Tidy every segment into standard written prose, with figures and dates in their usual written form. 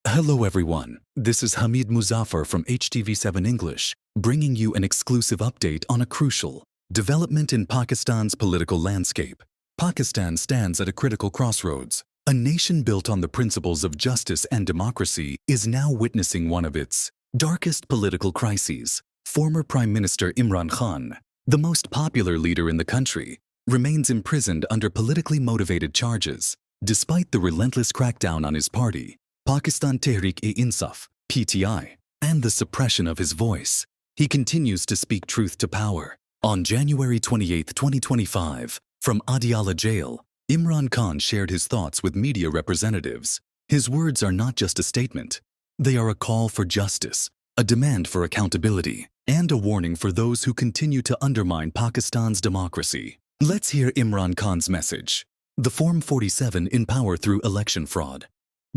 Hello everyone, this is Hamid Muzaffar from HTV7 English, bringing you an exclusive update on a crucial development in Pakistan's political landscape. Pakistan stands at a critical crossroads. A nation built on the principles of justice and democracy is now witnessing one of its darkest political crises. Former Prime Minister Imran Khan, the most popular leader in the country, remains imprisoned under politically motivated charges, despite the relentless crackdown on his party, Pakistan Tehreek-e-Insaf, PTI, and the suppression of his voice. He continues to speak truth to power. On January 28, 2025, from Adiala jail, Imran Khan shared his thoughts with media representatives. His words are not just a statement. They are a call for justice, a demand for accountability, and a warning for those who continue to undermine Pakistan's democracy. Let's hear Imran Khan's message. The Form 47 in power through election fraud.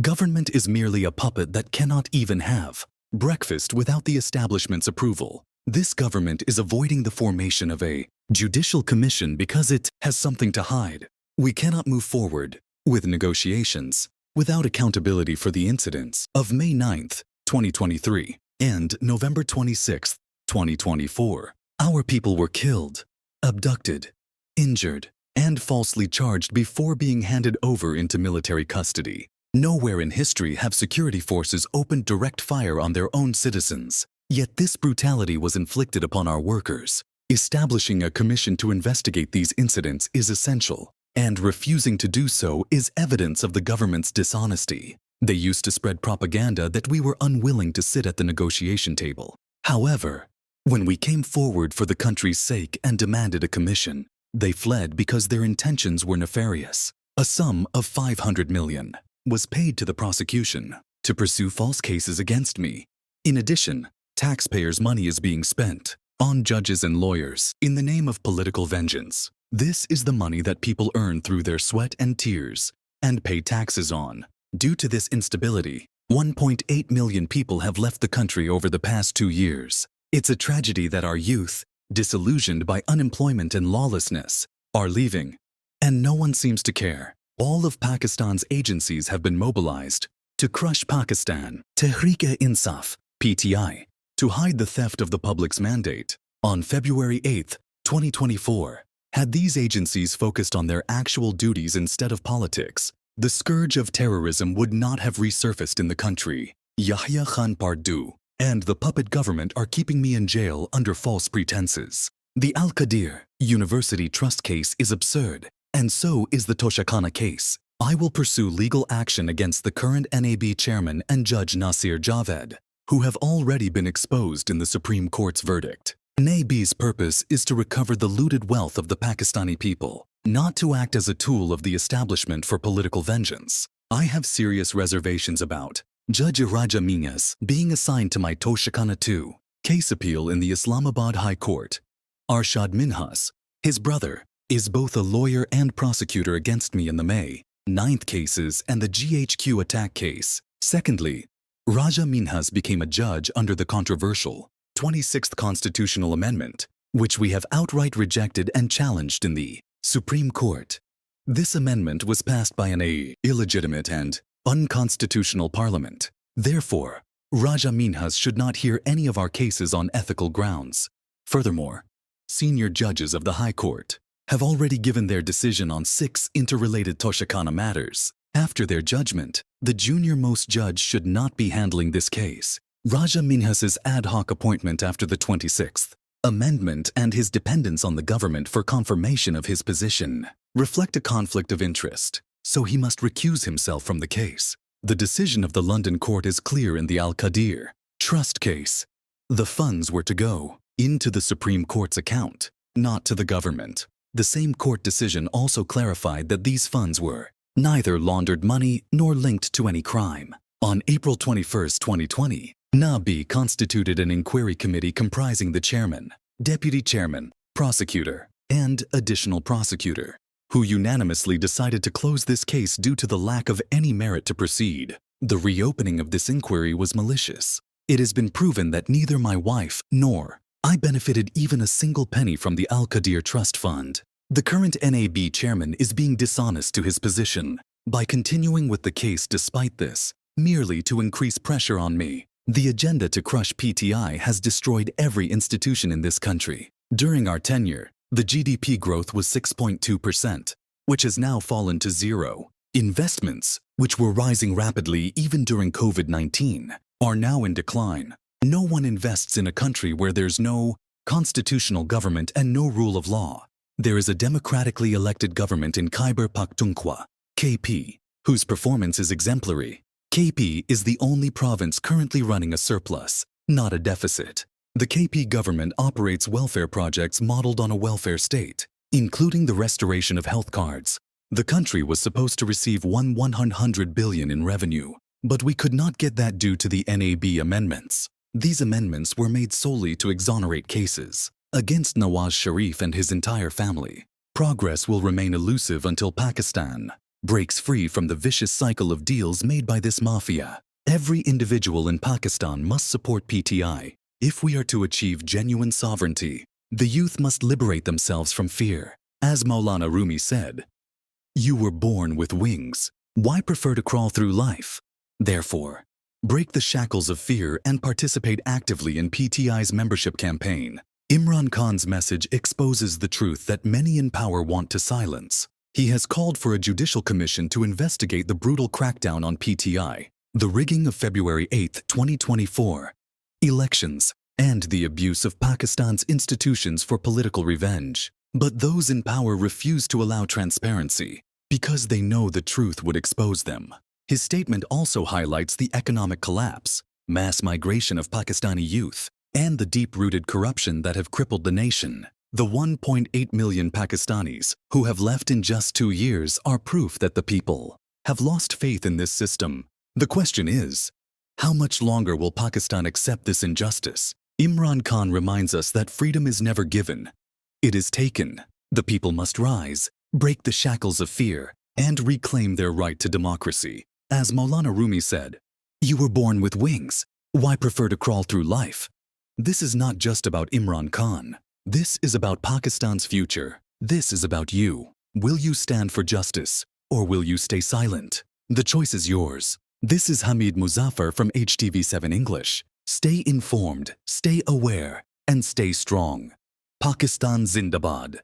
Government is merely a puppet that cannot even have breakfast without the establishment's approval. This government is avoiding the formation of a judicial commission because it has something to hide. We cannot move forward with negotiations without accountability for the incidents of May 9, 2023 and November 26, 2024. Our people were killed, abducted, injured, and falsely charged before being handed over into military custody. Nowhere in history have security forces opened direct fire on their own citizens. Yet this brutality was inflicted upon our workers. Establishing a commission to investigate these incidents is essential, and refusing to do so is evidence of the government's dishonesty. They used to spread propaganda that we were unwilling to sit at the negotiation table. However, when we came forward for the country's sake and demanded a commission, they fled because their intentions were nefarious. A sum of 500 million was paid to the prosecution to pursue false cases against me. In addition, taxpayers' money is being spent on judges and lawyers in the name of political vengeance. This is the money that people earn through their sweat and tears and pay taxes on. Due to this instability, 1.8 million people have left the country over the past 2 years. It's a tragedy that our youth, disillusioned by unemployment and lawlessness, are leaving, and no one seems to care. All of Pakistan's agencies have been mobilized to crush Pakistan Tehreek-e-Insaf, PTI, to hide the theft of the public's mandate. On February 8, 2024, had these agencies focused on their actual duties instead of politics, the scourge of terrorism would not have resurfaced in the country. Yahya Khan Pardu and the puppet government are keeping me in jail under false pretenses. The Al-Qadir University Trust case is absurd, and so is the Toshakhana case. I will pursue legal action against the current NAB chairman and Judge Nasir Javed, who have already been exposed in the Supreme Court's verdict. NAB's purpose is to recover the looted wealth of the Pakistani people, not to act as a tool of the establishment for political vengeance. I have serious reservations about Judge Raja Minhas being assigned to my Toshakhana 2 case appeal in the Islamabad High Court. Arshad Minhas, his brother, is both a lawyer and prosecutor against me in the May 9th cases and the GHQ attack case. Secondly, Raja Minhas became a judge under the controversial 26th Constitutional Amendment, which we have outright rejected and challenged in the Supreme Court. This amendment was passed by an illegitimate and unconstitutional parliament. Therefore, Raja Minhas should not hear any of our cases on ethical grounds. Furthermore, senior judges of the High Court have already given their decision on 6 interrelated Toshakhana matters. After their judgment, the junior-most judge should not be handling this case. Raja Minhas's ad hoc appointment after the 26th Amendment and his dependence on the government for confirmation of his position reflect a conflict of interest, so he must recuse himself from the case. The decision of the London court is clear in the Al-Qadir Trust case. The funds were to go into the Supreme Court's account, not to the government. The same court decision also clarified that these funds were neither laundered money nor linked to any crime. On April 21, 2020, NAB constituted an inquiry committee comprising the chairman, deputy chairman, prosecutor, and additional prosecutor, who unanimously decided to close this case due to the lack of any merit to proceed. The reopening of this inquiry was malicious. It has been proven that neither my wife nor I benefited even a single penny from the Al-Qadir Trust Fund. The current NAB chairman is being dishonest to his position by continuing with the case despite this. merely to increase pressure on me. The agenda to crush PTI has destroyed every institution in this country. During our tenure, the GDP growth was 6.2%, which has now fallen to zero. Investments, which were rising rapidly even during COVID-19, are now in decline. No one invests in a country where there's no constitutional government and no rule of law. There is a democratically elected government in Khyber Pakhtunkhwa, KP, whose performance is exemplary. KP is the only province currently running a surplus, not a deficit. The KP government operates welfare projects modeled on a welfare state, including the restoration of health cards. The country was supposed to receive 100 billion in revenue, but we could not get that due to the NAB amendments. These amendments were made solely to exonerate cases against Nawaz Sharif and his entire family. Progress will remain elusive until Pakistan breaks free from the vicious cycle of deals made by this mafia. Every individual in Pakistan must support PTI. If we are to achieve genuine sovereignty, the youth must liberate themselves from fear. As Maulana Rumi said, "You were born with wings. Why prefer to crawl through life?" Therefore, break the shackles of fear and participate actively in PTI's membership campaign. Imran Khan's message exposes the truth that many in power want to silence. He has called for a judicial commission to investigate the brutal crackdown on PTI, the rigging of February 8, 2024, elections, and the abuse of Pakistan's institutions for political revenge. But those in power refuse to allow transparency because they know the truth would expose them. His statement also highlights the economic collapse, mass migration of Pakistani youth, and the deep-rooted corruption that have crippled the nation. The 1.8 million Pakistanis who have left in just 2 years are proof that the people have lost faith in this system. The question is, how much longer will Pakistan accept this injustice? Imran Khan reminds us that freedom is never given. It is taken. The people must rise, break the shackles of fear, and reclaim their right to democracy. As Maulana Rumi said, "You were born with wings. Why prefer to crawl through life?" This is not just about Imran Khan. This is about Pakistan's future. This is about you. Will you stand for justice, or will you stay silent? The choice is yours. This is Hamid Muzaffar from HTV7 English. Stay informed, stay aware, and stay strong. Pakistan Zindabad.